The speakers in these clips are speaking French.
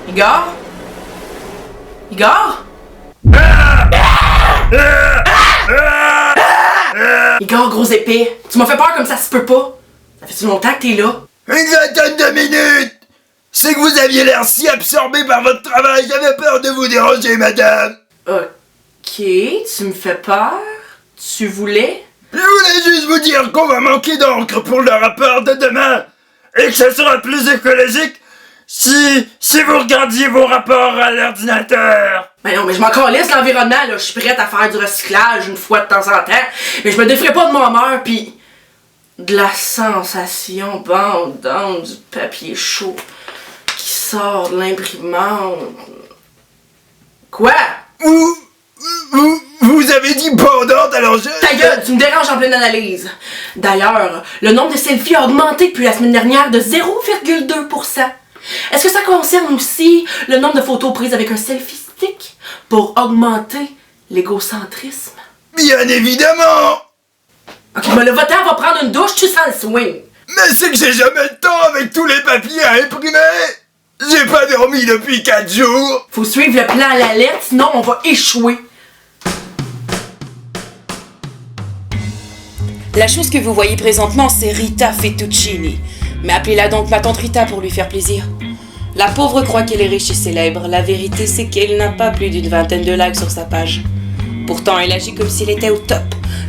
Igor? Igor? Igor, gros épée, tu m'as fait peur comme ça se peut pas. Ça fait-tu longtemps que t'es là? Une vingtaine de minutes! C'est que vous aviez l'air si absorbé par votre travail, j'avais peur de vous déranger, madame! Ok, tu me fais peur? Tu voulais? Je voulais juste vous dire qu'on va manquer d'encre pour le rapport de demain, et que ça sera plus écologique si vous regardiez vos rapports à l'ordinateur. Ben non, mais je m'en calisse l'environnement, là. Je suis prête à faire du recyclage une fois de temps en temps. Mais je me déferai pas de mon humeur, pis de la sensation bandante du papier chaud qui sort de l'imprimante. Quoi? Vous avez dit bandante, alors je... Ta gueule, tu me déranges en pleine analyse. D'ailleurs, le nombre de selfies a augmenté depuis la semaine dernière de 0,2%. Est-ce que ça concerne aussi le nombre de photos prises avec un selfie stick pour augmenter l'égocentrisme? Bien évidemment! Ok, mais le votant va prendre une douche, tu sens le swing. Mais c'est que j'ai jamais le temps avec tous les papiers à imprimer! J'ai pas dormi depuis 4 jours! Faut suivre le plan à la lettre, sinon on va échouer. La chose que vous voyez présentement, c'est Rita Fettuccini. Mais appelez-la donc ma tante Rita pour lui faire plaisir. La pauvre croit qu'elle est riche et célèbre. La vérité, c'est qu'elle n'a pas plus d'une vingtaine de likes sur sa page. Pourtant, elle agit comme si elle était au top.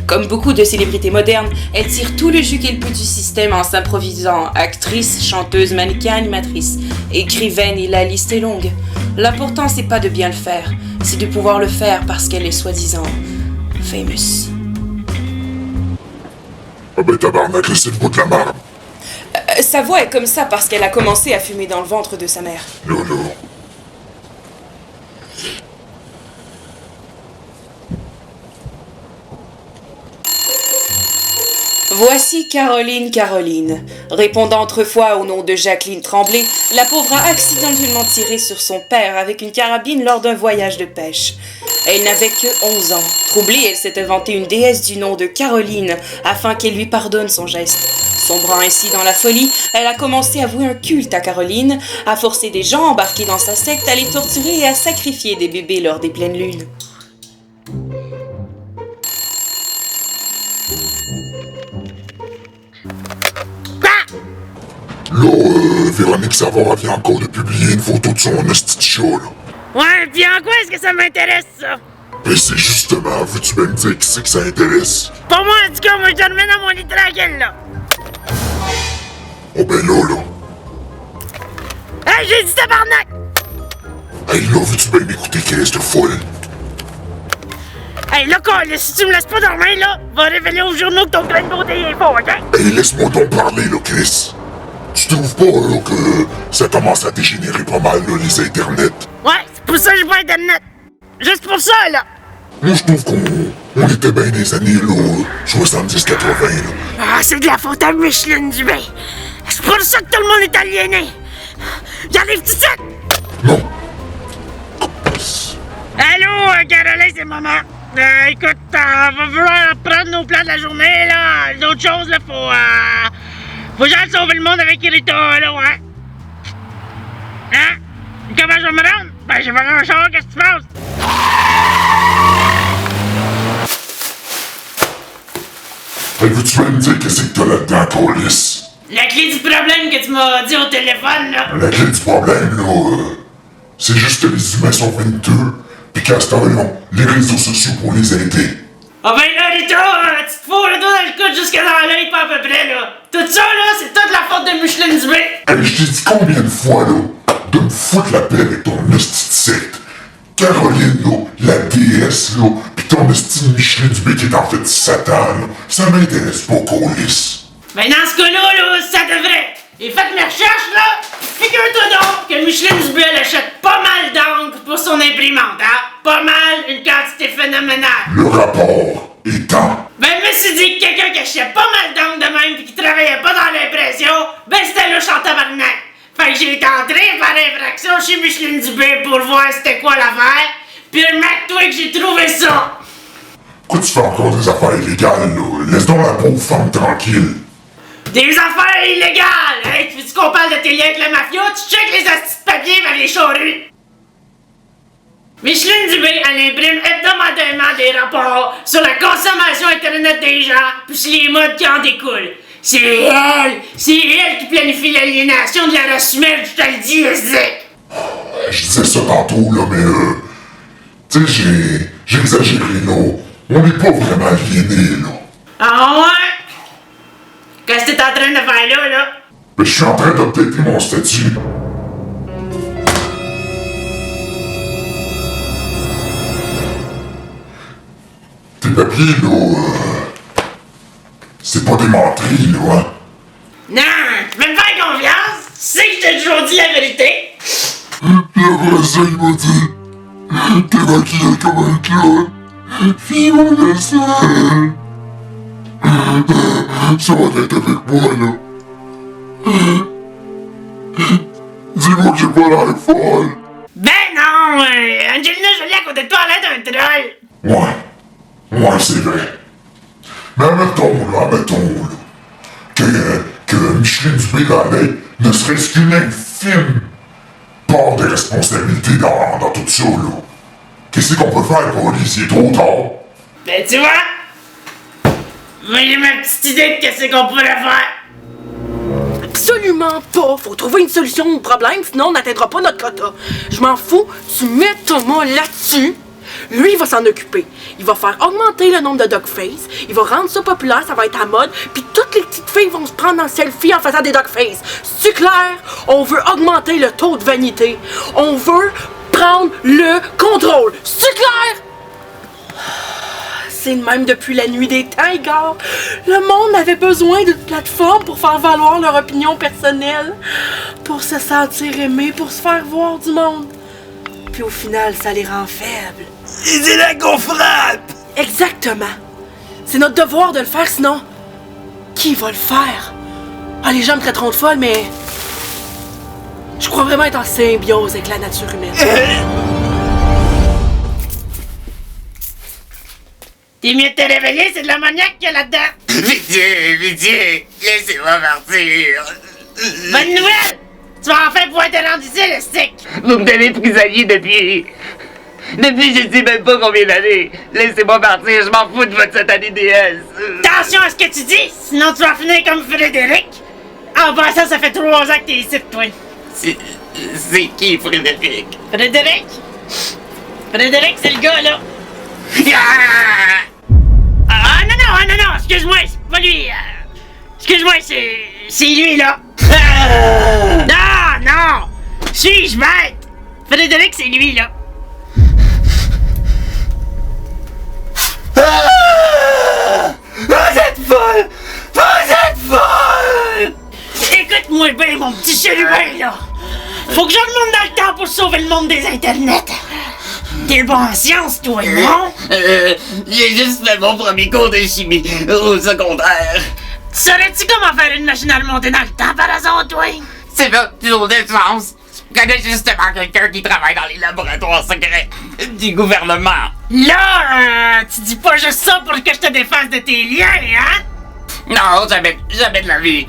Comme beaucoup de célébrités modernes, elle tire tout le jus qu'elle peut du système en s'improvisant actrice, chanteuse, mannequin, animatrice, écrivaine, et la liste est longue. L'important, c'est pas de bien le faire, c'est de pouvoir le faire parce qu'elle est soi-disant famous. Ah ben tabarnak, laissez-le de la marde. Sa voix est comme ça parce qu'elle a commencé à fumer dans le ventre de sa mère. Lolo. Voici Caroline. Répondant autrefois au nom de Jacqueline Tremblay, la pauvre a accidentellement tiré sur son père avec une carabine lors d'un voyage de pêche. Elle n'avait que 11 ans. Troublée, elle s'est inventée une déesse du nom de Caroline afin qu'elle lui pardonne son geste. Sombrant ainsi dans la folie, elle a commencé à vouer un culte à Caroline, à forcer des gens embarqués dans sa secte à les torturer et à sacrifier des bébés lors des pleines lunes. Là, Véronique Savard vient encore de publier une photo de son esti de chat, là. Ouais, pis en quoi est-ce que ça m'intéresse, ça? Ben c'est justement, veux-tu bien me dire qui c'est que ça intéresse? Pas moi, en tout cas, moi je dormais dans mon lit tranquille, là. Oh ben là. Hey, j'ai dit tabarnak! Hey là, veux-tu bien m'écouter, Chris de folle? Hey, là, si tu me laisses pas dormir, là, va révéler aux journaux que ton plein de beauté est faux, ok? Hey, laisse-moi donc parler, là, Chris. Tu trouves pas, là, que ça commence à dégénérer pas mal, là, les internets? Ouais, c'est pour ça que j'ai pas Internet. Juste pour ça, là. Moi, je trouve qu'on était bien des années, là, 70-80, là. Ah, c'est de la faute à Micheline Dubé. C'est pour ça que tout le monde est aliéné. J'arrive tout de suite. Non. Allô, Caroline, c'est maman. Écoute, on va vouloir prendre nos plans de la journée, là. D'autres choses, là, faut genre sauver le monde avec Rita, là, ouais. Hein? Comment je vais me rendre? Ben, j'ai pas un char, qu'est-ce que tu penses? Hey, veux-tu bien me dire qu'est-ce que t'as là-dedans, Colis? La clé du problème que tu m'as dit au téléphone, là. La clé du problème, là, c'est juste que les humains sont vaniteux, pis qu'à ce temps, ils ont les réseaux sociaux pour les aider. Ah ben là, Rita, tu te fous le dos dans le coude jusque dans l'œil, pas à peu près, là. Tout ça, là, c'est toute la faute de Micheline Dubé. Hey, je t'ai dit combien de fois, là, de me foutre la paix avec ton hostie de secte. Caroline, là, la déesse, là, pis ton hostie de Micheline Dubé qui est en fait Satan, là, ça m'intéresse pas, Colis. Ben dans ce cas-là, là, ça devrait. Et faites mes recherches, là. Figure-toi donc que Micheline Dubé, elle achète pas mal d'encre pour son imprimante, hein. Pas mal, une quantité phénoménale. Le rapport étant... Ben, je me suis dit que quelqu'un qui achetait pas mal d'encre de même pis qui travaillait pas dans l'impression, ben c'était louche en tabarnak. Fait que j'ai été entré par infraction chez Micheline Dubé pour voir c'était quoi l'affaire. Pis remarque-toi que j'ai trouvé ça. Pourquoi tu fais encore des affaires illégales, là? Laisse donc la pauvre femme tranquille. Des affaires illégales! Hein? Tu veux qu'on parle de tes liens avec la mafia? Tu checkes les astis de papier vers les charrues! Micheline Dubé, elle imprime hebdomadairement des rapports sur la consommation internet des gens, puis sur les modes qui en découlent. C'est elle qui planifie l'aliénation de la race humaine, je te le dis, Zek! Je disais ça tantôt, là, mais tu sais, j'ai exagéré, là. On n'est pas vraiment aliénés, là. Ah ouais? Qu'est-ce que t'es en train de faire là? Mais je suis en train d'updater mon statut. Tes papiers, là, c'est pas des menteries, là, hein? Non, tu peux me faire confiance? Tu sais que je t'ai toujours dit la vérité? Puis après ça, il m'a dit, t'es maquillé comme un clown. Fille, mon dessin. Ça va être avec moi, là. Dis-moi que j'ai pas l'air folle. Ben non, Angelina Jolie à côté de toi, elle a l'air d'un troll. Ouais, c'est vrai. Mais admettons, là, que Micheline Dubé, là, ne serait-ce qu'une infime part de responsabilité dans tout ça, là. Qu'est-ce qu'on peut faire, police? Il est trop tard. Ben tu vois, moi j'ai ma petite idée de qu'est-ce qu'on pourrait faire. Absolument pas. Faut trouver une solution au problème, sinon on n'atteindra pas notre quota. Je m'en fous. Tu mets Thomas là-dessus. Lui, il va s'en occuper. Il va faire augmenter le nombre de dogface. Il va rendre ça populaire, ça va être à mode. Puis toutes les petites filles vont se prendre en selfie en faisant des dogface. C'est clair? On veut augmenter le taux de vanité. On veut prendre le contrôle. C'est clair? C'est le même depuis la nuit des temps, Igor. Le monde avait besoin d'une plateforme pour faire valoir leur opinion personnelle, pour se sentir aimé, pour se faire voir du monde. Puis au final, ça les rend faibles. Et c'est là qu'on frappe! Exactement. C'est notre devoir de le faire, sinon, qui va le faire? Ah, les gens me traiteront de folle, mais je crois vraiment être en symbiose avec la nature humaine. T'es mieux de te réveiller, c'est de l'ammoniaque qu'il y a là-dedans. Pitié, laissez-moi partir. Bonne nouvelle! Tu vas enfin pouvoir te rendre ici, le stick! Vous me tenez prisonnier depuis je sais même pas combien d'années. Laissez-moi partir, je m'en fous de votre satanée déesse. Attention à ce que tu dis, sinon tu vas finir comme Frédéric! En passant, ça fait 3 ans que t'es ici, toi. C'est qui, Frédéric? Frédéric? Frédéric, c'est le gars, là. Non, excuse-moi, c'est pas lui. Excuse-moi, c'est lui, là. Non! Suis-je bête? Frédéric, c'est lui, là. Vous êtes folle! Vous êtes folle! Écoute-moi bien, mon petit chérubin, là. Faut que je remonte dans le temps pour sauver le monde des internets. T'es bon en sciences, toi, non? J'ai juste fait mon premier cours de chimie au secondaire. Saurais-tu comment faire une machine à remonter dans le temps, par hasard, toi? C'est pas toujours de chance. Je connais justement quelqu'un qui travaille dans les laboratoires secrets du gouvernement. Là, tu dis pas juste ça pour que je te défasse de tes liens, hein? Non, jamais de la vie.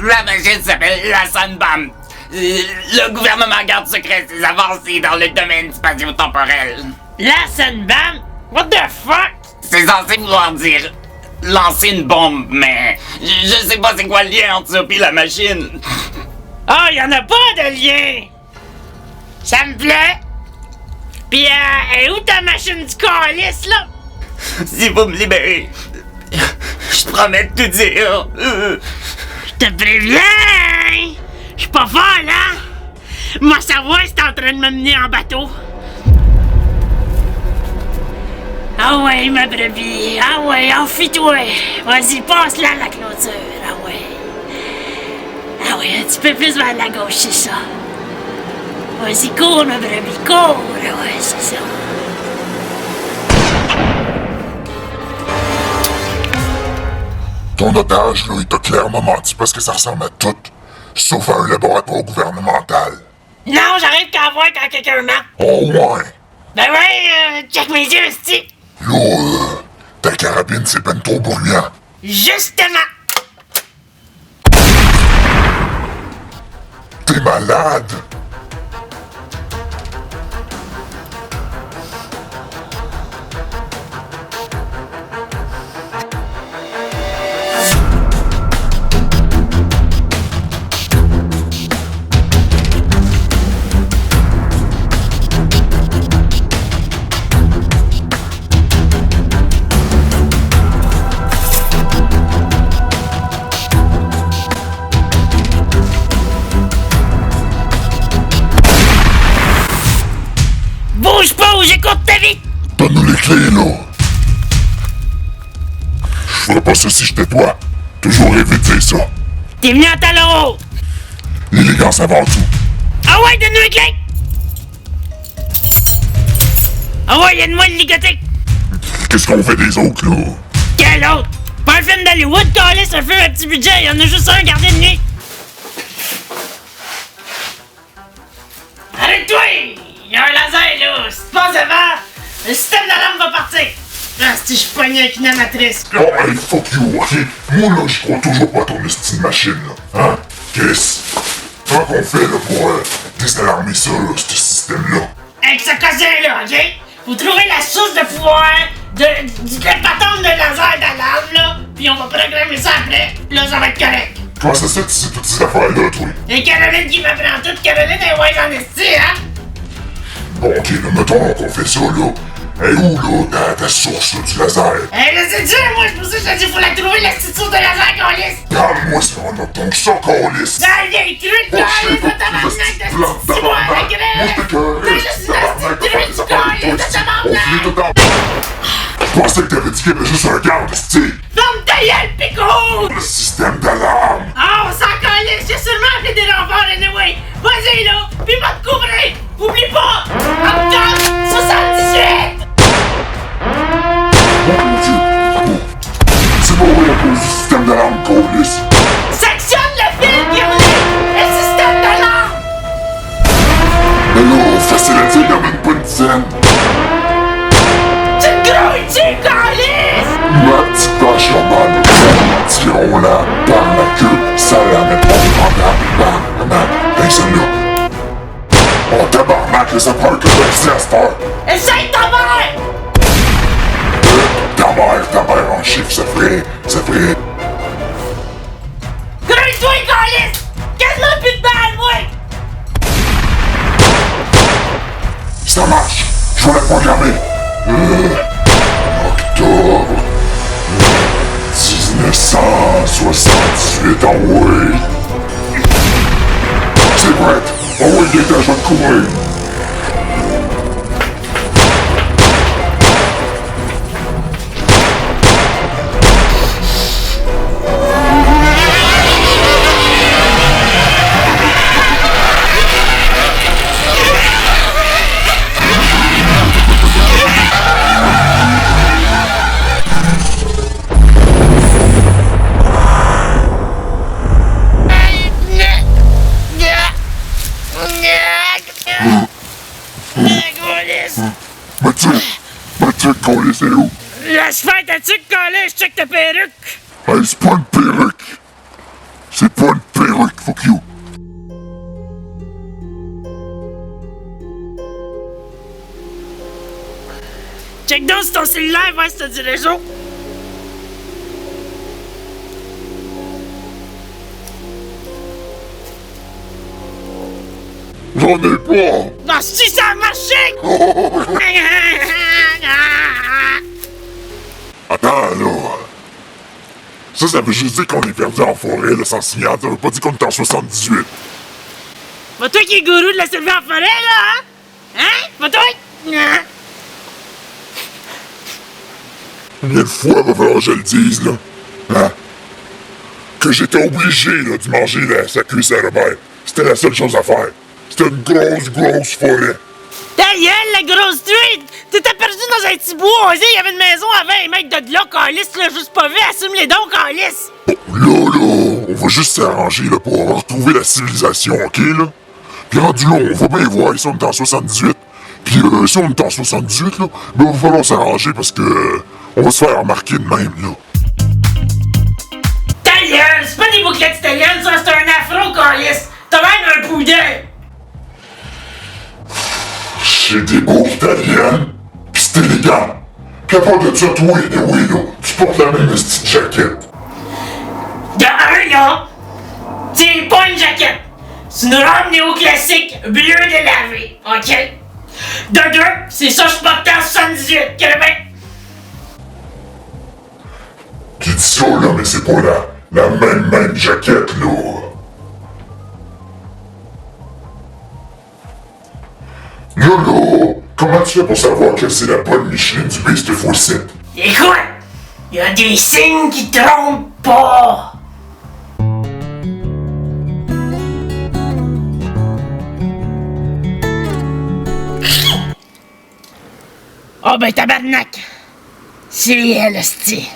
La machine s'appelle la Sunbam. Le gouvernement garde secret ses avancées dans le domaine spatio-temporel. La Sunbam? What the fuck? C'est censé vouloir dire lancer une bombe, mais je sais pas c'est quoi le lien entre ça et la machine. Ah, y'en a pas de lien! Ça me plaît! Pis, est où ta machine du calice, là? Si vous me libérez, je promets de tout dire. Je te préviens! J'suis pas folle, hein? Moi, savoir si t'es en train de me mener en bateau. Ah ouais, ma brebis. Ah ouais, enfuis-toi. Vas-y, passe là la clôture. Ah ouais. Ah ouais, un petit peu plus vers la gauche, c'est ça. Vas-y, cours, ma brebis, cours. Ah ouais, c'est ça. Ton otage, là, il t'a clairement menti parce que ça ressemble à tout, sauf à un laboratoire gouvernemental. Non, j'arrive qu'à voir quand quelqu'un ment. Oh ouais! Ben ouais, check mes yeux, c'ti. Là, ta carabine, c'est ben trop bruyant. Justement. T'es malade! Bouge pas ou j'écoute ta vie. Donne-nous les clés, là! Je ferais pas ça si j'étais toi. Toujours rêvé de dire ça. T'es venu en talon haut. L'élégance avant tout. Ah ouais, donne-nous les clés. Ah ouais, aide-moi le ligoter. Qu'est-ce qu'on fait des autres, là? Quel autre? Pas un film d'Hollywood, câlisse, un film à petit budget, y'en a juste un gardé de nuit. Arrête-toi! Y'a un laser, là! Si tu passes devant, le système d'alarme va partir! Ah, si je suis pogné avec une amatrice! Oh, hey, fuck you, ok? Moi, là, je crois toujours pas à ton estime machine, là. Hein? Qu'est-ce? Comment qu'on fait, là, pour désalarmer ça, là, ce système-là? Avec ce cousin-là, ok? Faut trouver la source de pouvoir du patente de laser d'alarme, là, pis on va programmer ça après, là, ça va être correct. Comment ça se fait que tu sais toutes ces affaires-là, toi? Et Caroline qui m'apprend tout, Caroline est wise en esti, hein? Bon, ok, là, mettons qu'on fait ça, là. Hey, où, là, ta source, là, du laser? Hey, là, c'est dur, moi, c'est pour ça que je te dis, faut la trouver, la petite source de laser, câlisse! Parle-moi sur un autre ton sang, câlisse! Ah, il est cru, Oh, câlisse, shit, de tabarnak, de plante c'est moi, la Moi, grève! j'étais cœur! T'as juste une petite truc, du câlisse, de tabarnak! Je pensais que t'avais dit qu'il y avait juste un garde, c'ti! Ferme ta gueule, pico! Le système d'alarme! Ah, on s'en calisse, j'ai sûrement fait des renforts, anyway! Vas-y, là, pis va te couvrir! Oublie pas! Octobre 78! Oh mon Dieu! Oh. C'est pas vrai à cause du système d'alarme, câlisse! Sectionne le fil qui relie le système d'alarme! Mais là, facile à dire, y'en a même pas une dizaine! Tu te grouilles! ça la met pas ben celle-là. Oh tabarnak, ça prend un club d'accès à cette heure. Essaye ta mère! Ta mère en chiffre, ça ferait... Grenouille-toi, câlisse! Quasiment plus de balles, moi! Ça marche, je vais la programmer. Octobre 1968, en oui. C'est prêt. Oh oui, il était, je vais te couvrir. Mathieu, collé, c'est où? La sphère de tuque collée, je check ta perruque! Hey, c'est pas une perruque! C'est pas une perruque, fuck you! Check donc sur ton cellulaire, voir si t'as du réseau! J'en ai pas! Ah, si ça a marché! Attends, là! Ça veut juste dire qu'on est perdu en forêt, là, sans signal. Ça veut pas dire qu'on est en 78. Pas toi qui es gourou de la survie en forêt, là, hein? Hein? Pas toi? Combien de fois va falloir que je le dise, là? Hein? Que j'étais obligé, là, de manger sa cuisse à Robert. C'était la seule chose à faire. C'était une grosse forêt. Ta gueule, la grosse street! T'étais perdu dans un petit bois, il y avait une maison à 20 mètres de là, calice, tu l'as juste pas vu, assume les dons, calice! Bon, là, on va juste s'arranger, là, pour retrouver la civilisation, ok, là? Puis rendu là, on va bien voir si on est en 78. Puis si on est en 78, là, ben, il va falloir s'arranger parce que on va se faire remarquer de même, là. Ta gueule, c'est pas des bouclettes italiennes, ça, c'est un afro, calice! T'as même un poudin! J'ai des beaux italiennes, pis c'est élégant. Capable de ça, toi, et oui, là, tu portes la même petite jaquette. De un, là, c'est pas une jaquette. C'est une robe néoclassique bleu délavé, ok? De deux, c'est ça que je portais en 78, Québec. Tu dis ça, là, mais c'est pas la même jaquette, là. Là, comment tu fais pour savoir que c'est la bonne Micheline du B cette fois-ci? Écoute, y a des signes qui trompent pas. Oh ben tabarnak! C'est elle, hostie.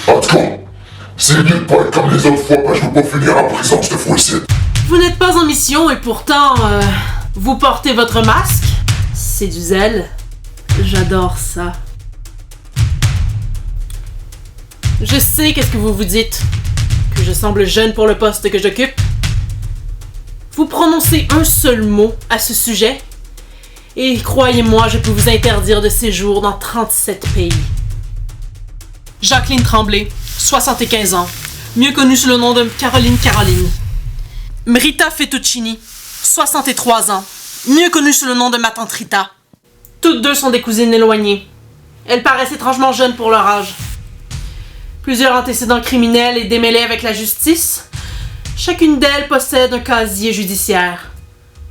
En tout cas, c'est mieux de pas être comme les autres fois, parce que je veux pas finir en prison cette fois-ci. Vous n'êtes pas en mission et pourtant, vous portez votre masque. C'est du zèle. J'adore ça. Je sais qu'est-ce que vous vous dites. Que je semble jeune pour le poste que j'occupe. Vous prononcez un seul mot à ce sujet et croyez-moi, je peux vous interdire de séjour dans 37 pays. Jacqueline Tremblay, 75 ans, mieux connue sous le nom de Caroline. Rita Fettuccini, 63 ans, mieux connue sous le nom de ma tante Rita. Toutes deux sont des cousines éloignées. Elles paraissent étrangement jeunes pour leur âge. Plusieurs antécédents criminels et démêlés avec la justice. Chacune d'elles possède un casier judiciaire.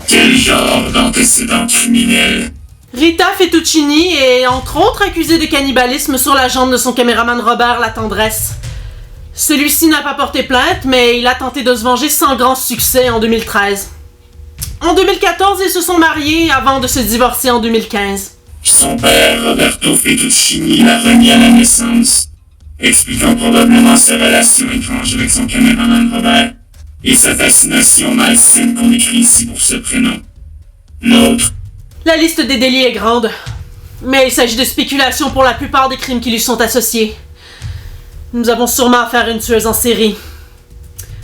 Quel genre d'antécédents criminels? Rita Fettuccini est entre autres accusée de cannibalisme sur la jambe de son caméraman Robert Latendresse. Celui-ci n'a pas porté plainte, mais il a tenté de se venger sans grand succès en 2013. En 2014, ils se sont mariés avant de se divorcer en 2015. Son père, Roberto Fettuccini, l'a remis à la naissance, expliquant probablement sa relation étrange avec son caméraman Robert et sa fascination malsaine qu'on écrit ici pour ce prénom. L'autre. La liste des délits est grande, mais il s'agit de spéculation pour la plupart des crimes qui lui sont associés. Nous avons sûrement affaire à une tueuse en série.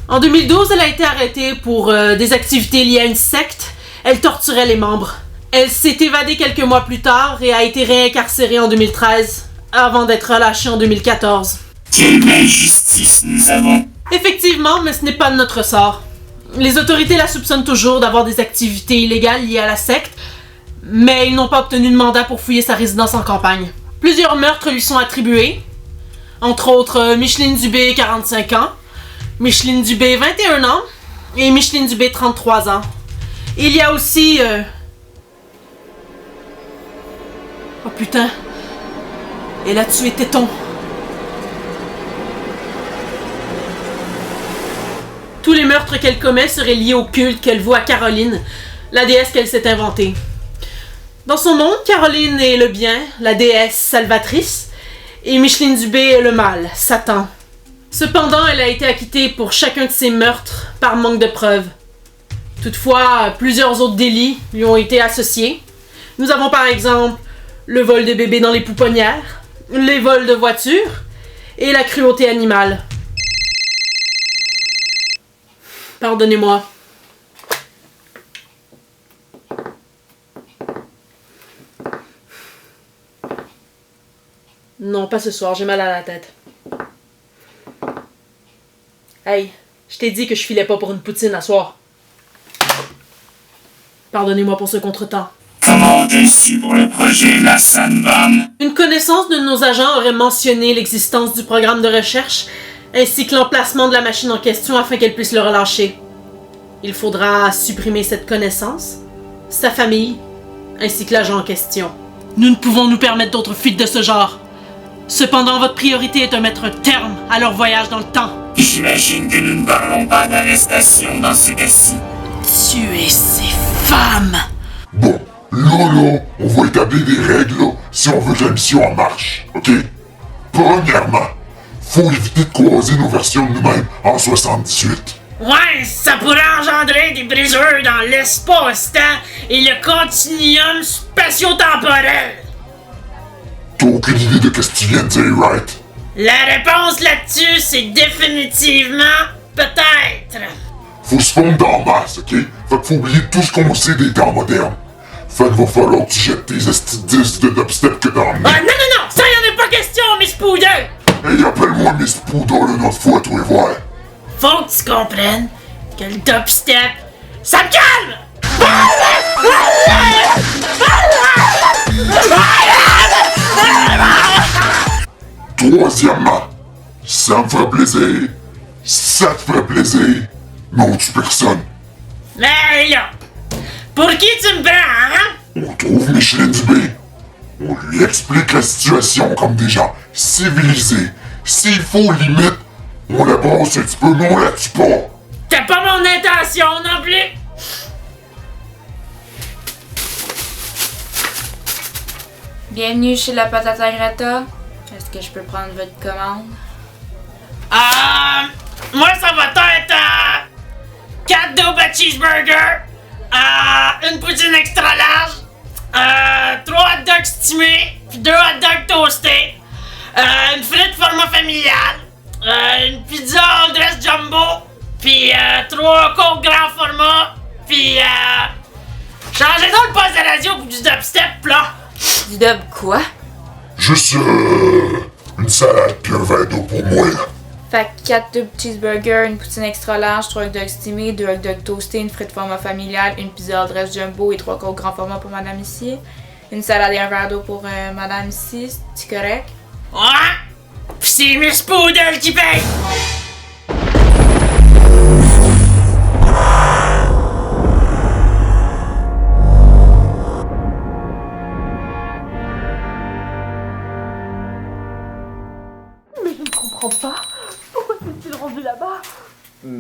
En 2012, elle a été arrêtée pour des activités liées à une secte. Elle torturait les membres. Elle s'est évadée quelques mois plus tard et a été réincarcérée en 2013, avant d'être relâchée en 2014. Quelle injustice nous avons. Effectivement, mais ce n'est pas de notre sort. Les autorités la soupçonnent toujours d'avoir des activités illégales liées à la secte, mais ils n'ont pas obtenu de mandat pour fouiller sa résidence en campagne. Plusieurs meurtres lui sont attribués, entre autres Micheline Dubé, 45 ans, Micheline Dubé, 21 ans, et Micheline Dubé, 33 ans. Il y a aussi... Oh putain, elle a tué Téton. Tous les meurtres qu'elle commet seraient liés au culte qu'elle voue à Caroline, la déesse qu'elle s'est inventée. Dans son monde, Caroline est le bien, la déesse salvatrice, et Micheline Dubé est le mal, Satan. Cependant, elle a été acquittée pour chacun de ses meurtres par manque de preuves. Toutefois, plusieurs autres délits lui ont été associés. Nous avons par exemple le vol de bébés dans les pouponnières, les vols de voitures et la cruauté animale. Pardonnez-moi. Non, pas ce soir, j'ai mal à la tête. Hey, je t'ai dit que je filais pas pour une poutine à soir. Pardonnez-moi pour ce contretemps. Comment as-tu su pour le projet La Sandbahn? Une connaissance de nos agents aurait mentionné l'existence du programme de recherche ainsi que l'emplacement de la machine en question afin qu'elle puisse le relâcher. Il faudra supprimer cette connaissance, sa famille, ainsi que l'agent en question. Nous ne pouvons nous permettre d'autres fuites de ce genre. Cependant, votre priorité est de mettre un terme à leur voyage dans le temps. J'imagine que nous ne parlons pas d'arrestation dans ce cas-ci. Tuer ces femmes! Bon, là, on va établir des règles, là, si on veut que la mission en marche, ok? Premièrement, faut éviter de croiser nos versions de nous-mêmes en 78. Ouais, ça pourrait engendrer des brisures dans l'espace-temps et le continuum spatio-temporel. T'as aucune idée de ce que tu viens de dire, right? La réponse là-dessus, c'est définitivement peut-être. Faut se fondre dans la masse, ok? Fait qu'il faut oublier tout ce qu'on sait des temps modernes. Fait qu'il va falloir que tu jettes tes esti disques de dubstep que dans le nez. Ah, non, ça y'en est pas question, Miss Poudre. Hey, appelle-moi Miss Poudre une autre fois, toi, et voir. Faut que tu comprennes que le dubstep, ça me calme! Troisièmement, ça me ferait plaisir. Ça te ferait plaisir. Mais on tue personne. Mais là, pour qui tu me prends, hein? On trouve Micheline Dubé. On lui explique la situation comme des gens civilisés. S'il faut limite, on la brosse un petit peu, mais on la tue pas. T'as pas mon intention non plus! Bienvenue chez la Patata Grata. Est-ce que je peux prendre votre commande? Moi ça va être 4 double cheeseburgers, une poutine extra large, 3 hot dogs stimés, puis 2 hot dogs toastés, une frite format familial, une pizza all dress jumbo, puis 3 coke grand format, puis changez donc le poste de radio pour du dubstep là. Du dub quoi? Juste, une salade puis un verre d'eau pour moi, là. Fait que 4 double cheeseburgers, une poutine extra large, 3 hot dogs steamés, 2 hot dogs toastés, une frite format familiale, une pizza all dress jumbo et 3 coke grand format pour madame ici. Une salade et un verre d'eau pour madame ici, c'est correct? Ouais! Pis c'est Miss Poodle qui paye! Mais je ne comprends pas. Pourquoi t'es-il rendu là-bas?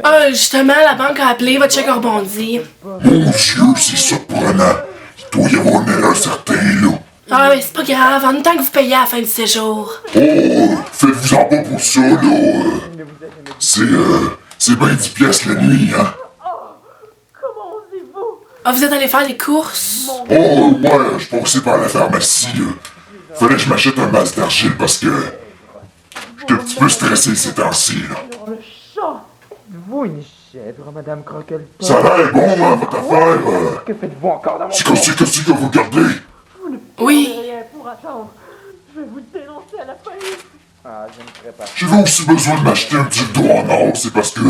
Ah, justement, la banque a appelé, votre chèque a rebondi. Mon Dieu, c'est surprenant. Il doit y avoir une erreur certaine, là. Ah, mais c'est pas grave, en même temps que vous payez à la fin du séjour. Oh, faites-vous-en pas pour ça, là. C'est bien 10 piastres la nuit, hein. Comment osez-vous? Ah, vous êtes allé faire les courses? Oh, ouais, je passais par la pharmacie, Fallait que je m'achète un masque d'argile parce que j'étais un petit peu stressé ces temps-ci, là. Le chat! Êtes-vous une chèvre, Madame Croquelpot? Ça a l'air bon, hein, votre affaire. Que faites-vous encore dans mon C'est comme si que vous gardez. Oui. Je vais vous dénoncer à la police. Ah, je ne ferai pas. J'avais aussi besoin de m'acheter un dildo en or, c'est parce que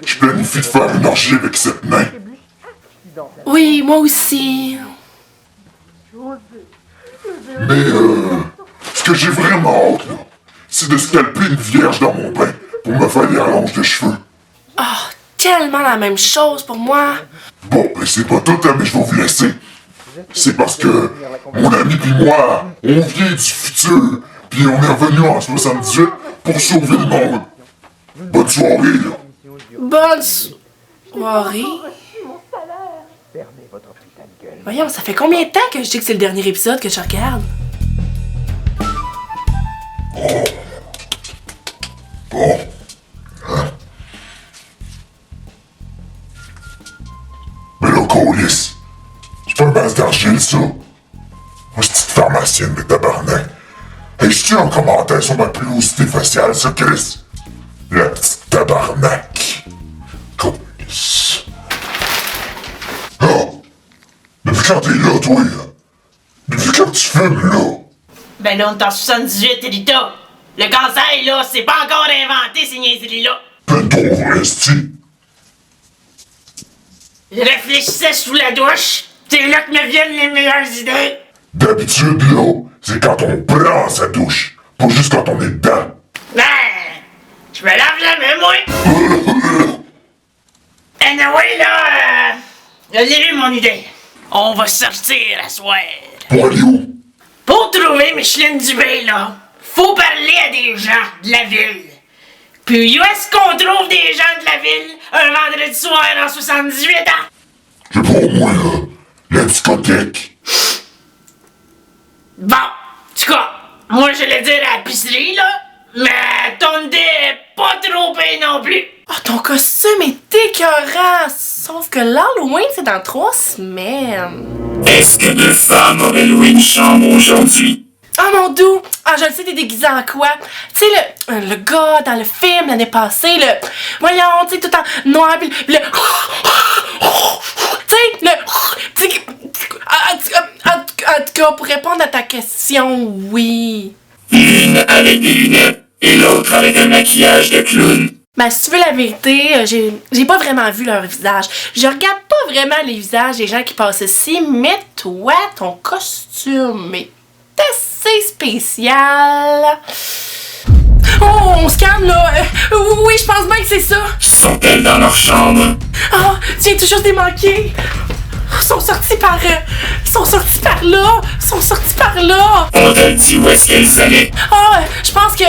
je planifie de faire une orgie avec cette nain. Oui, moi aussi. Mais ce que j'ai vraiment hâte, là, c'est de scalper une vierge dans mon bain pour me faire des rallonges de cheveux. Ah, tellement la même chose pour moi. Bon, mais c'est pas tout, hein, mais je vais vous laisser. C'est parce que mon ami pis moi, on vient du futur, pis on est revenu en 78 pour sauver le monde. Bonne soirée, là. Bonne soirée. Fermez votre putain de gueule. Voyons, ça fait combien de temps que je dis que c'est le dernier épisode que je regarde? Bon. Hein? Mais là, Colis, c'est pas un base d'argile, ça. Moi, c'est petite pharmacienne de tabarnak. Hey, je tiens en commentaire sur ma pilosité faciale, ça, Chris. La petite tabarnak. Colis. Oh! Depuis quand t'es là, toi, là? Depuis quand tu fumes, là? Ben là, on est en 78, Rita. Le cancer, là, c'est pas encore inventé, ces niaiseries-là. Ben, ton vrai, sti. Je réfléchissais sous la douche. C'est là que me viennent les meilleures idées. D'habitude, là, c'est quand on prend sa douche, pas juste quand on est dedans. Ben, je me lave jamais, moi. Anyway, là, j'ai eu mon idée. On va sortir à soir. Pour aller où? Pour trouver Micheline Dubé, là, faut parler à des gens de la ville. Puis où est-ce qu'on trouve des gens de la ville un vendredi soir en 78 ans? C'est pour moi, là, la discothèque. Bon, en tout cas, moi j'allais dire à la pisserie, là, mais ton idée est pas trop payée non plus. Oh, ton costume est écœurant! Sauf que l'Halloween, c'est dans 3 semaines. Est-ce que deux femmes auraient loué une chambre aujourd'hui? Ah, mon doux! Ah, je le sais, t'es déguisé en quoi? Tu sais, le gars dans le film l'année passée, voyons, tu sais, tout en noir, pis le... Tu sais, en tout cas, pour répondre à ta question, oui. L'une avec des lunettes et l'autre avec un maquillage de clown. Ben, si tu veux la vérité, j'ai pas vraiment vu leur visage. Je regarde pas vraiment les visages des gens qui passent ici, mais toi, ton costume est assez spécial. Oh, on se calme, là. Oui, je pense bien que c'est ça. Sont-elles dans leur chambre? Oh, tu viens toujours démanquer. Ils sont sortis par là. Ils sont sortis par là. Ont-elles dit où est-ce qu'elles allaient? Oh, je pense que...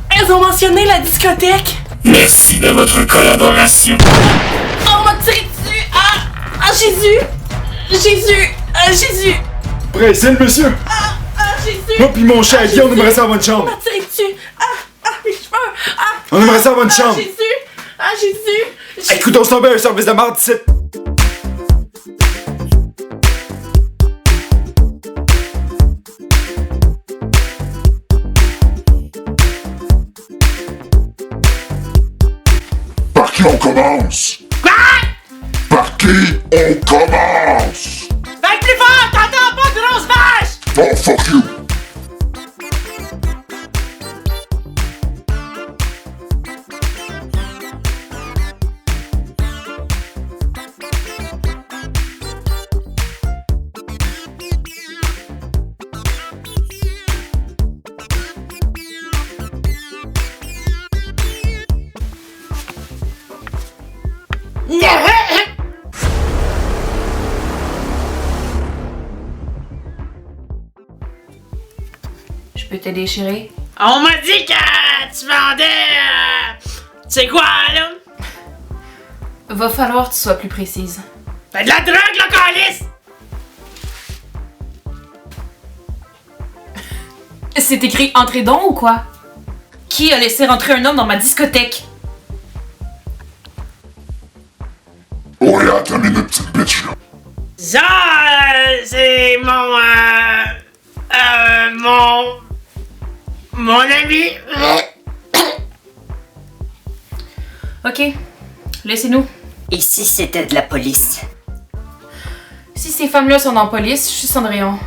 Elles ont mentionné la discothèque. Merci de votre collaboration. Oh, on m'a tiré dessus. Ah, Jésus. Pressez le monsieur! Jésus. Oh, pis mon cher Guy, on aimerait ça avoir une On chambre! m'a tiré dessus. Mes cheveux. On aimerait ça avoir une chambre! Jésus. Écoute, on s'en va un service de marde ici! Par qui on commence? Quoi? Par qui on commence? Fais plus fort, t'entends pas, grosse vache? Oh, fuck you! Je peux t'aider, chérie? On m'a dit que tu vendais... tu sais quoi, là? Va falloir que tu sois plus précise. Fais de la drogue, là, calice! C'est écrit entrée don ou quoi? Qui a laissé rentrer un homme dans ma discothèque? Oh, yeah, attends une minute, petite bitch, là. Ça, c'est mon ami. Ok, laissez-nous. Et si c'était de la police? Si ces femmes-là sont en police, je suis Cendrillon.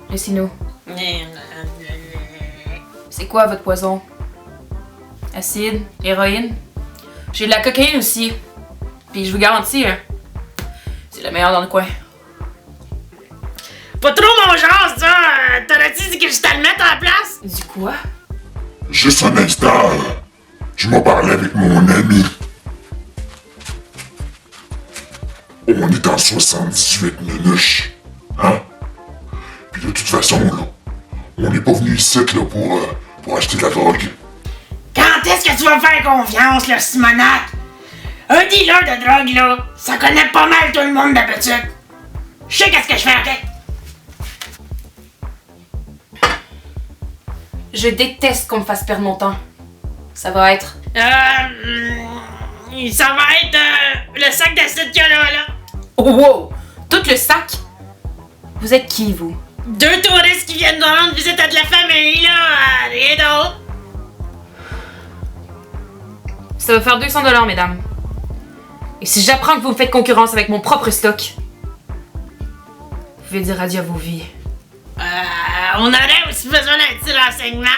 Laissez-nous. C'est quoi votre poison? Acide? Héroïne? J'ai de la cocaïne aussi. Puis je vous garantis, c'est la meilleure dans le coin. Pas trop mon genre, ça! T'aurais-tu dit que je te le mette en place? Du quoi? Juste un instant. Je m'en parlais avec mon ami. On est en 78 minutes. Hein? Puis de toute façon, là, on n'est pas venu ici là, pour acheter de la drogue. Quand est-ce que tu vas me faire confiance, là, Simonac? Un dealer de drogue, là, ça connaît pas mal tout le monde d'habitude. Je sais qu'est-ce que je fais, ok? Je déteste qu'on me fasse perdre mon temps. Ça va être... Ça va être le sac d'acide qu'il y a là. Oh wow! Tout le sac? Vous êtes qui, vous? 2 touristes qui viennent de rendre visite à de la famille, là. Rien d'autre. Ça va faire 200 $, mesdames. Et si j'apprends que vous me faites concurrence avec mon propre stock, vous pouvez dire adieu à vos vies. On aurait aussi besoin d'un petit renseignement.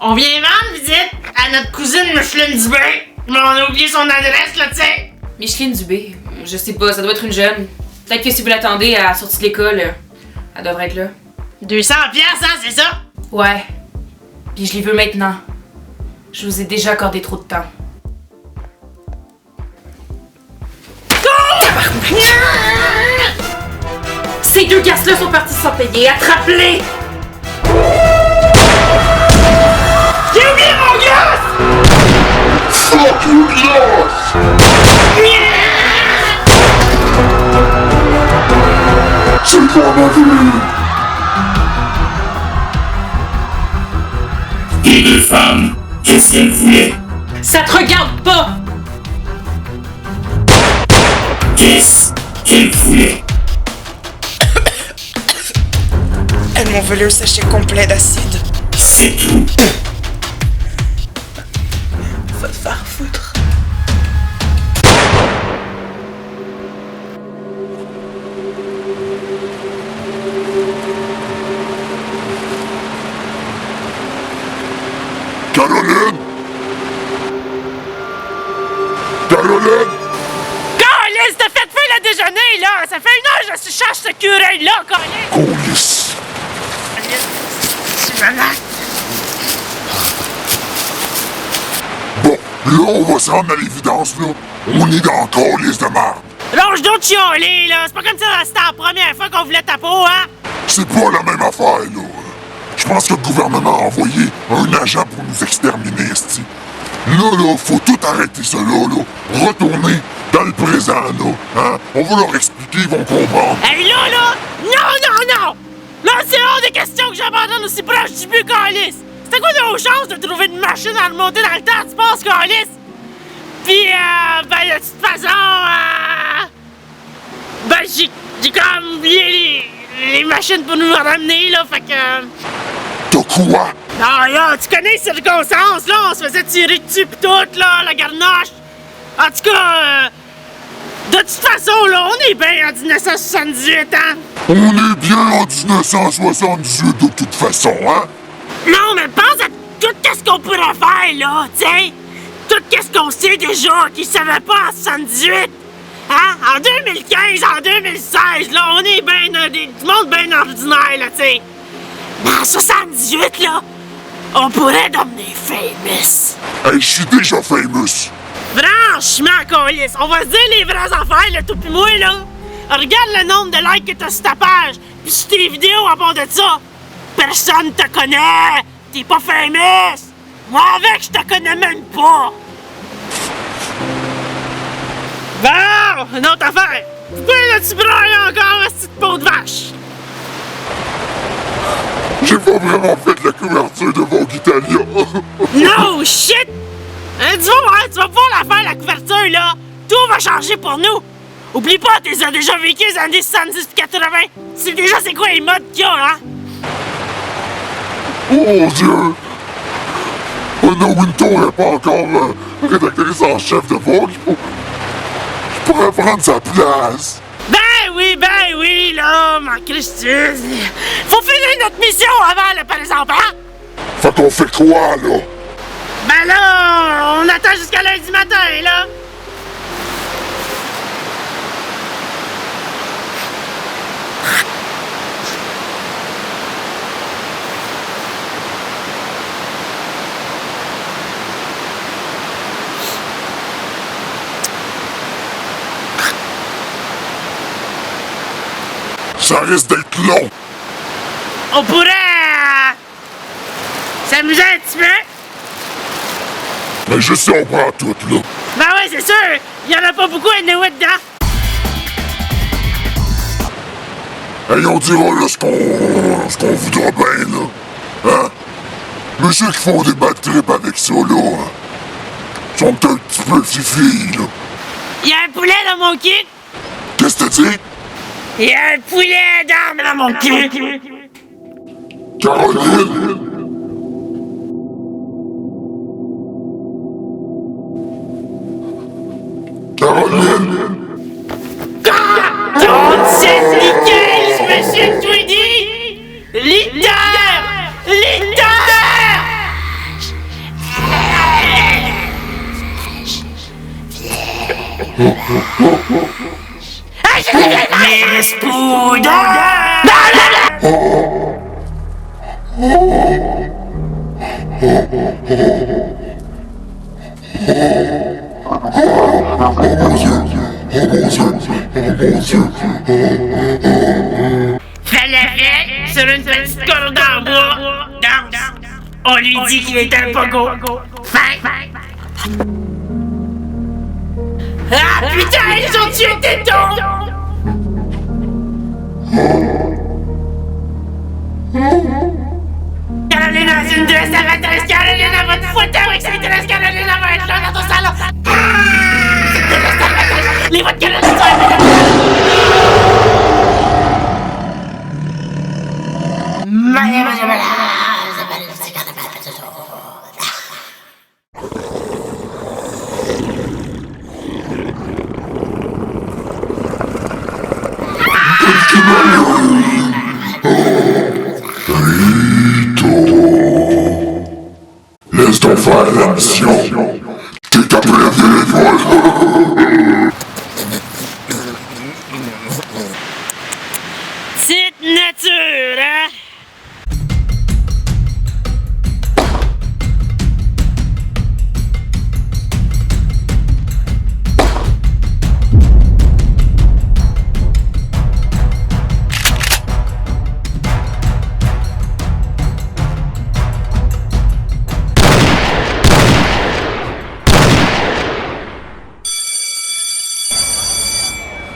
On vient rendre visite à notre cousine Micheline Dubé. Mais on a oublié son adresse, là, tu sais. Micheline Dubé, je sais pas, ça doit être une jeune. Peut-être que si vous l'attendez à la sortie de l'école, elle devrait être là. 200 piastres, hein, c'est ça? Ouais. Puis je les veux maintenant. Je vous ai déjà accordé trop de temps. Ces 2 garces-là sont partis sans payer. Attrape-les! J'ai oublié mon glace! Fuck you, glace! C'est pas ma vie! Et les femmes, qu'est-ce qu'elles voulaient? Ça te regarde pas! Qu'est-ce qu'elles voulaient? Elles m'ont volé un sachet complet d'acide. C'est tout. Va te faire foutre. Caroline! Caroline! Calice, t'as fait feu le déjeuner, là! Ça fait 1 heure que je cherche ce curé-là, Calice! Colis! Bon, là, on va se rendre à l'évidence, là. On est dans le colis de marde. Lâche donc de chialer, là! C'est pas comme ça c'était la première fois qu'on voulait ta peau, hein? C'est pas la même affaire, là. Je pense que le gouvernement a envoyé un agent pour nous exterminer, esti. Là, faut tout arrêter ça, là. Retourner dans le présent, là. Hein? On va leur expliquer, ils vont comprendre. Hey, là! Non! Là, c'est hors de question que j'abandonne aussi proche du but, Calice! C'était quoi nos chances de trouver une machine à remonter dans le temps, tu penses, Calice? Pis, ben, de toute façon, ben, j'ai comme oublié les machines pour nous ramener, là, fait que... T'as quoi? Non, là, tu connais les circonstances, là, on se faisait tirer dessus pis tout, là, la garnoche. En tout cas, de toute façon, là, on est bien en 1978, hein? On est bien en 1978 de toute façon, hein? Non, mais pense à tout ce qu'on pourrait faire, là, t'sais. Tout ce qu'on sait déjà qu'ils savaient pas en 78. Hein? En 2015, en 2016, là, on est bien du monde bien ordinaire, là, t'sais. Mais en 78, là, on pourrait devenir famous. Hey, je suis déjà famous. Franchement, Colis, on va se dire les vraies affaires, là, tout pis moi, là. Regarde le nombre de likes que t'as sur ta page, pis sur tes vidéos à part de ça. Personne te connaît. T'es pas famous. Moi, avec, je te connais même pas. Bon, une autre affaire. Pourquoi là, tu brailles encore, cette peau de vache? J'ai pas vraiment fait la couverture de Vogue Italia. No shit! Hein, tu vas pouvoir la faire, la couverture, là. Tout va changer pour nous. Oublie pas, t'es déjà vécu les années 70 et 80. Tu sais déjà c'est quoi les modes qu'il y a, hein? Oh mon Dieu! On Donna Wintour n'est pas encore rédactrice en chef de Vogue, je pourrais prendre sa place. Ben oui, là, ma Christine. Faut finir notre mission avant le Palais sans Père. Fait qu'on fait quoi, là? Ben là, on attend jusqu'à lundi matin, là. Ça risque d'être long. On pourrait s'amuser un petit peu. Mais je sais, on prend tout, là. Ben ouais, c'est sûr. Il y en a pas beaucoup à Noé dedans. Hey, on dira là ce qu'on voudra bien, là. Hein? Mais ceux qui font des bad trips avec ça, là, sont un petit peu fifi, là. Il y a un poulet dans mon kit. Qu'est-ce que t'as dit? Il y a un poulet d'armes dans mon kit. Caroline! Caroline! C'est nickel, monsieur Tweedy! Leader! Miss Poudre! Fallait sur une petite corde en bois. On lui dit qu'il est un pogo. Ah putain, ils ont tué Téton! Carolina, c'est une dresse à maîtresse. Carolina va te foutre avec cette dresse. Carolina va être là dans ton salon. Cette dresse à maîtresse. Les voix de Carolina sont Laisse donc faire la mission. T'es capé à l'étoile. Petite nature, hein?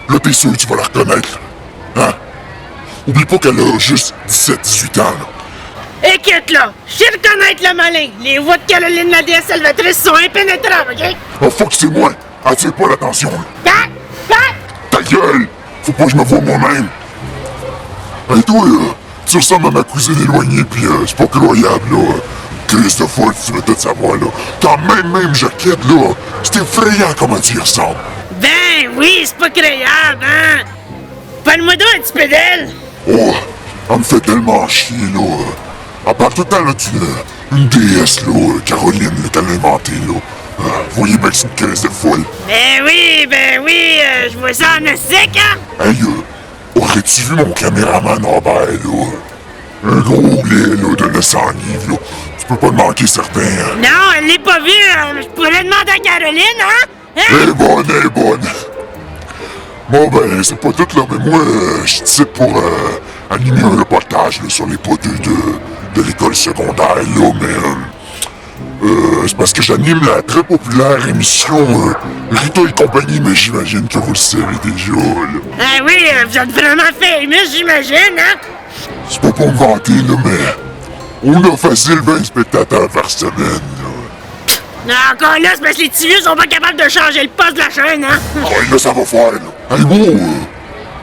Là, t'es sûr que tu vas la reconnaître. Hein? Oublie pas qu'elle a juste 17-18 ans, là. Écoute là, je sais reconnaître le malin. Les voix de Caroline la déesse salvatrice sont impénétrables, ok? Oh fuck, c'est moi. Attire pas l'attention, là. Ta gueule! Faut pas que je me voie moi-même. Hey, toi, tu ressembles à ma cousine éloignée, pis c'est pas croyable, là. Chris de folle, tu veux tout savoir, là. T'as même jaquette, là. C'est effrayant comment tu y ressembles. Ben oui, c'est pas créable, hein? Parle-moi donc un petit peu d'elle. Oh, elle me fait tellement chier, là. Elle parle tout le temps, là, d'une déesse, là, Caroline, là, qu'elle a inventée, là. Vous voyez bien que c'est une caisse de folle. Ben oui, je vois ça en sec, hein? Hey, aurais-tu vu mon caméraman Robert, là? Un gros lait, là, de 900 livres, là. Tu peux pas te manquer certain, hein? Non, elle l'est pas vue, je pourrais demander à Caroline, hein? Elle est bonne. Bon, ben, c'est pas tout, là, mais moi, je suis ici pour animer un reportage, là, sur les poteaux de l'école secondaire, là, mais, c'est parce que j'anime la très populaire émission Rita et compagnie, mais j'imagine que vous le savez déjà, là. Ah oui, vous êtes vraiment famous, j'imagine, hein? C'est pas pour me vanter, là, mais on a facile 20 spectateurs par semaine, là. Non, encore là, c'est parce que les petits vieux sont pas capables de changer le poste de la chaîne, hein? Ouais, là, ça va faire, là. Hey, bon,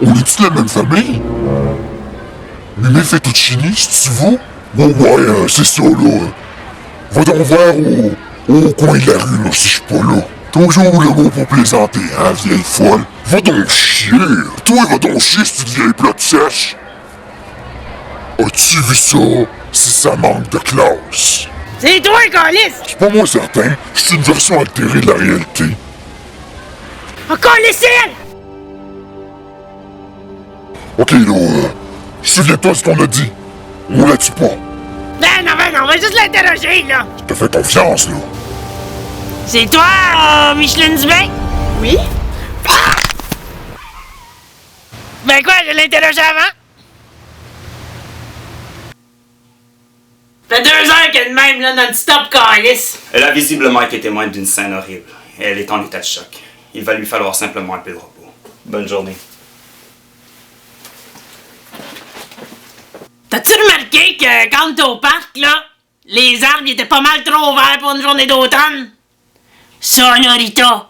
on est-tu de la même famille? Mimé Fettuccini, c'est-tu vous? Bon, ouais, c'est ça, là. Va donc voir au coin de la rue, là, si je suis pas là. Toujours le mot pour plaisanter, hein, vieille folle. Va donc chier! Toi, va donc chier, cette vieille plotte sèche! As-tu vu ça? Si ça manque de classe. C'est toi, Calice! C'est pas moi certain, c'est une version altérée de la réalité. Encore les ciels! Ok, là, souviens-toi de ce qu'on a dit. On l'a-tu pas? Ben non, on va juste l'interroger, là. Je te fais confiance, là. C'est toi, Micheline Dubin? Oui? Ah! Ben quoi, je l'ai interrogé avant? Ça fait 2 heures qu'elle est de même, là, non-stop, Calice. Elle a visiblement été témoin d'une scène horrible. Et elle est en état de choc. Il va lui falloir simplement un peu de repos. Bonne journée. T'as-tu remarqué que quand t'es au parc, là, les arbres étaient pas mal trop verts pour une journée d'automne? Ça, là, Rita,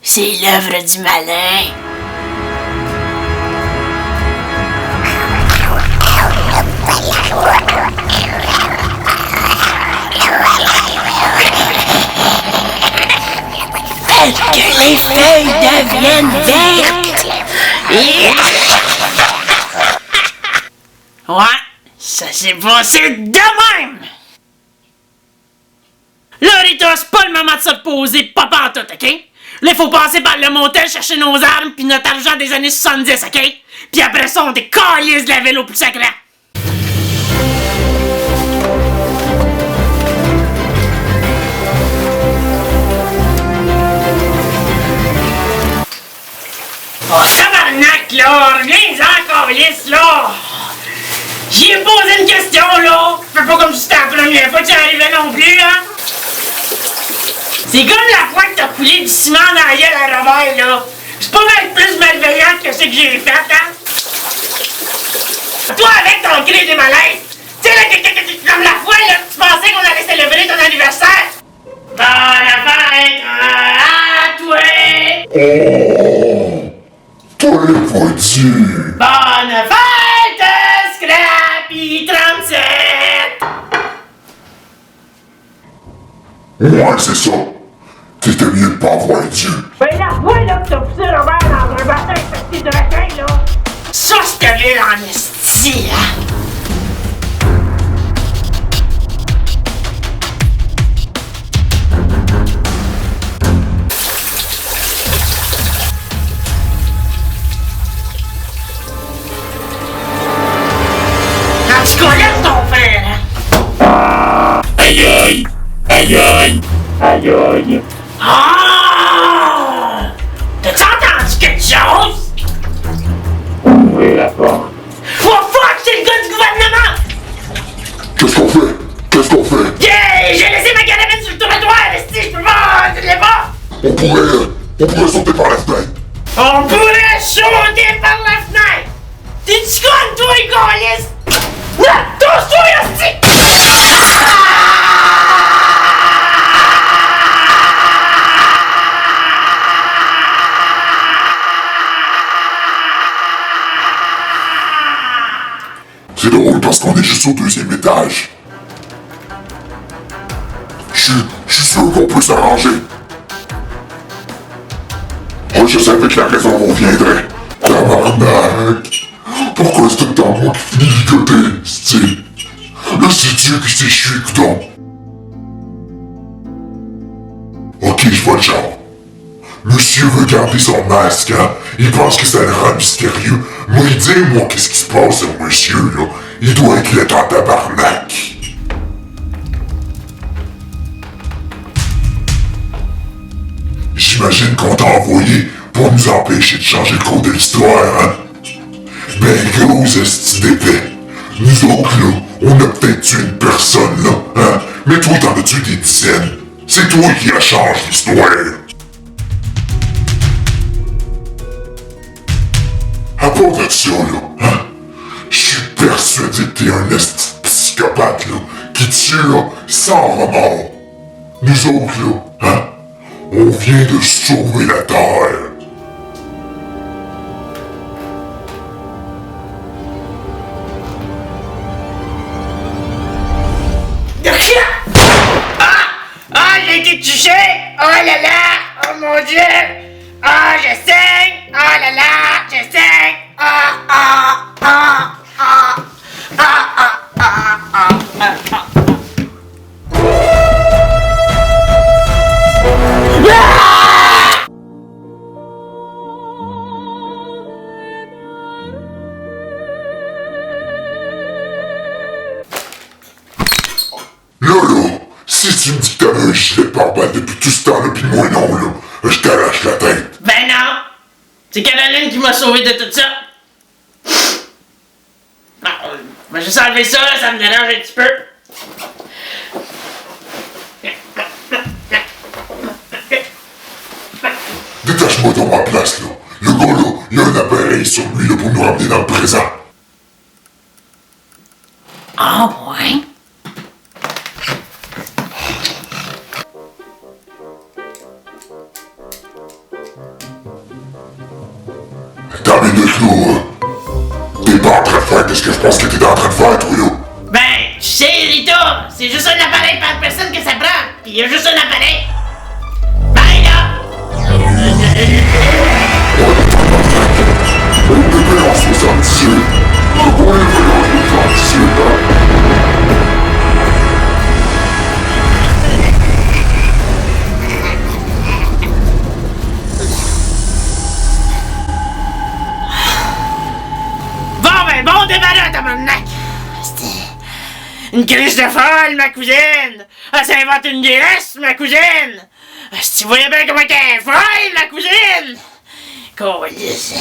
c'est l'œuvre du malin. Faites que les feuilles deviennent vertes. Ouais, ça s'est passé de même! Là, Rita, c'est pas le moment de se reposer, pas pantoute, OK? Là, il faut passer par le motel, chercher nos armes pis notre argent des années 70, OK? Pis après ça, on décalise de la ville au plus sacré. Oh, tabarnak, là! Reviens-en, calice, là! J'y ai posé une question, là! Fais pas comme si c'était la première fois que ça arrivait non plus, hein! C'est comme la fois que t'as coulé du ciment dans la gueule à Robert, là! C'est pas mal plus malveillant que ce que j'ai fait, hein! Toi, avec ton cri des malaises! Tu sais, là, comme la fois, là, tu pensais qu'on allait célébrer ton anniversaire! Bonne fête à toi! Oh! Toi, pas Dieu! Bonne fête, Scrappy 37! Ouais, c'est ça. T'étais mieux de pas avoir Dieu. Ben la fois là que t'as poussé Robert dans un bassin infecté de requins, là! Ça, c'était l'île en esti, hein! Tu connais ton père, hein? Aïe aïe! Aïe aïe! Aïe aïe! Ah! T'as-tu entendu quelque chose? Ouvrez la porte! Oh fuck, c'est le gars du gouvernement! Qu'est-ce qu'on fait? Qu'est-ce qu'on fait? Yeah! J'ai laissé ma carabine sur le trottoir, esti, je peux pas, tu l'as pas? On pourrait sauter par la fenêtre. On pourrait sauter par la fenêtre! T'es-tu con, toi, Gaulis? Là, touche-toi, esti! C'est drôle parce qu'on est juste au 2e étage. Je suis sûr qu'on peut s'arranger. Oh, je savais que la raison reviendrait. Tabarnak! Pourquoi c'est tout le temps moi qui finis ligoté, style? Là, c'est Dieu qui s'est chié, coudonc. Ok, je vois le genre. Monsieur veut garder son masque, hein? Il pense que ça le rend mystérieux. Moi, dis-moi qu'est-ce qui se passe, monsieur, là. Il doit être là en tabarnak. J'imagine qu'on t'a envoyé pour nous empêcher de changer le cours de l'histoire, hein? Ben, gros esti d'épais. Nous autres, là, on a peut-être tué une personne, là, hein? Mais toi, t'en as tué des dizaines. C'est toi qui a changé l'histoire. À part de ça, là, hein? Je suis persuadé que t'es un esti psychopathe, là, qui tue, là, sans remords. Nous autres, là, hein? On vient de sauver la Terre. mon Dieu! Ah, je saigne! Ah là là, je saigne! Ah, ah, ah, ah, ah, ah, ah, ah, ah, ah. Là, si tu me dis que t'avais un gilet pare-balles depuis tout ce temps-là pis moi non, là, je t'arrache la tête. Ben non! C'est Caroline qui m'a sauvé de tout ça! Ah, je vais juste enlever ça, là, ça me dérange un petit peu. Détache-moi de ma place, là. Le gars, là, il a un appareil sur lui, là, pour nous ramener dans le présent. Ah, ouais? T'as minute, là. T'es pas en train de faire qu'est-ce que je pense que t'es en train de faire, toi, là. Ben, tu sais, Rita, c'est juste un appareil par personne que ça prend. Pis il y a juste un appareil. Ben là! Un bébé en 78. Un bon bébé en 78, hein. Bon débarras, tabarnak! Une crise de folle, ma cousine! Elle s'invente une déesse, ma cousine! Tu voyais bien comment elle est folle, ma cousine! Câlisse!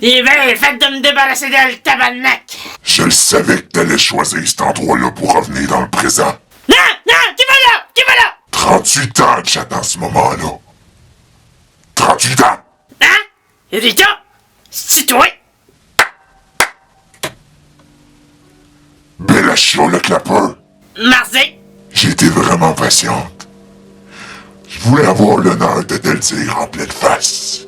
Il est bien fait de me débarrasser d'elle, tabarnak! Je le savais que t'allais choisir cet endroit-là pour revenir dans le présent. Non! Non! Qui va là? Qui va là? 38 ans que j'attends ce moment-là. 38 ans! Hein? Rita? C'est toi? Bellachio le clapeur. Marseille? J'ai été vraiment patiente. Je voulais avoir l'honneur de te le dire en pleine face.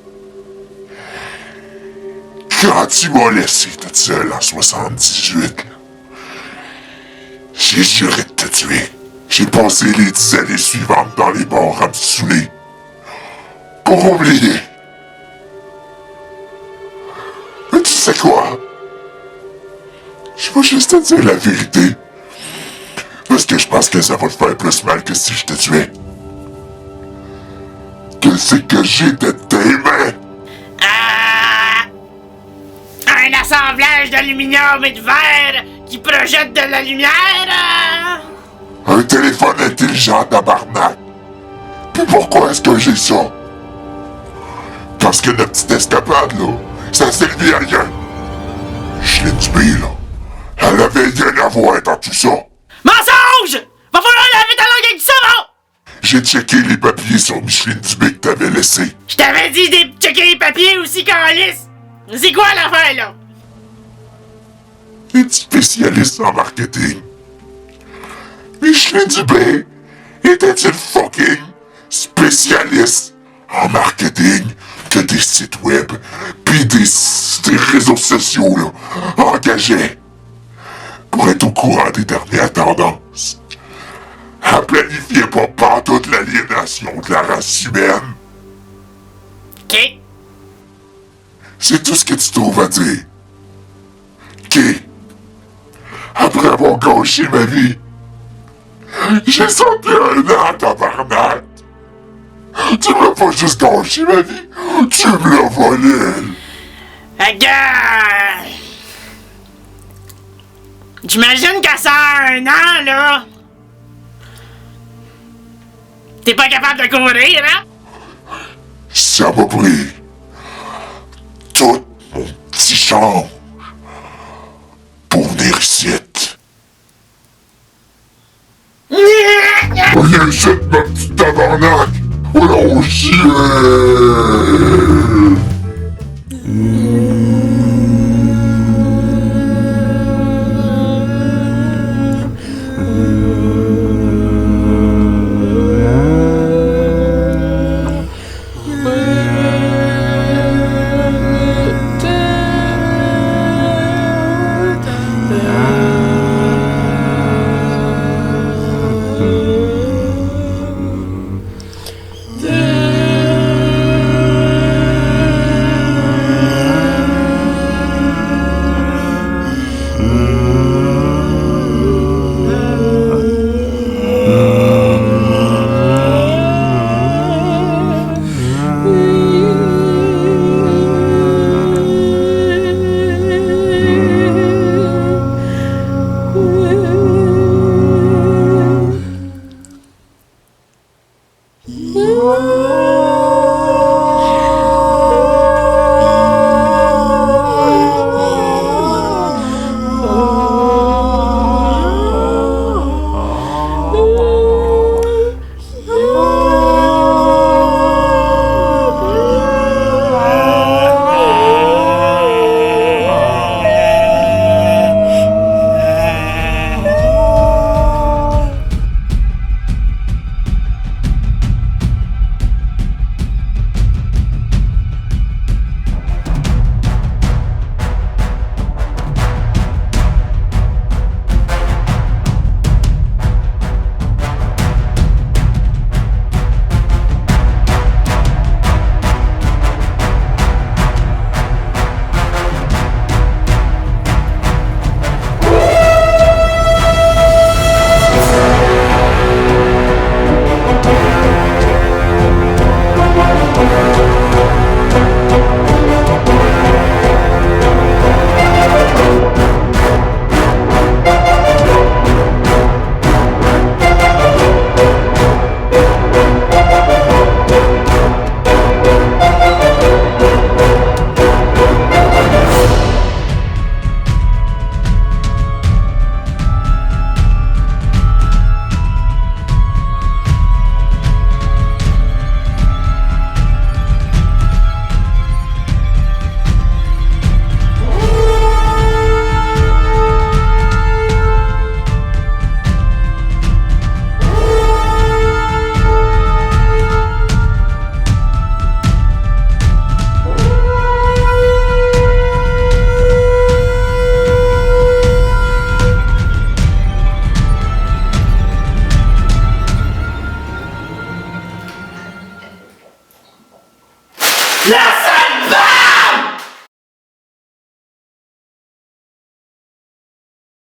Quand tu m'as laissé toute seule en 78, là, j'ai juré de te tuer. J'ai passé les 10 années suivantes dans les bars à me saouler. Pour oublier. Mais tu sais quoi? Je vais juste te dire la vérité. Parce que je pense que ça va te faire plus mal que si je te tuais. Qu'est-ce que j'ai de tes mains? Un assemblage d'aluminium et de verre qui projette de la lumière? Un téléphone intelligent, tabarnak. Puis pourquoi est-ce que j'ai ça? Parce que notre petite escapade, là, ça servait à rien. Micheline Dubé, là, elle avait rien à voir dans tout ça. Mensonge! Va falloir laver ta langue avec du savon! J'ai checké les papiers sur Micheline Dubé que t'avais laissé. Je t'avais dit de checker les papiers aussi, câlisse! C'est quoi l'affaire, là? Une spécialiste en marketing. Micheline Dubé était une fucking spécialiste en marketing que des sites web pis des réseaux sociaux, là, engagés pour être au courant des dernières tendances. Elle planifiait pas partout l'aliénation de la race humaine. OK. C'est tout ce que tu trouves à dire. OK. Après avoir gâché ma vie, j'ai sauté un an, tabarnak. Tu m'as pas juste gâché ma vie, tu me l'as volé. Regarde! J'imagine qu'à ça un an, là, t'es pas capable de courir, hein? Ça m'a pris tout mon petit change pour venir ici. Viens ici, ma petite tabarnak! Oh chier! Oh.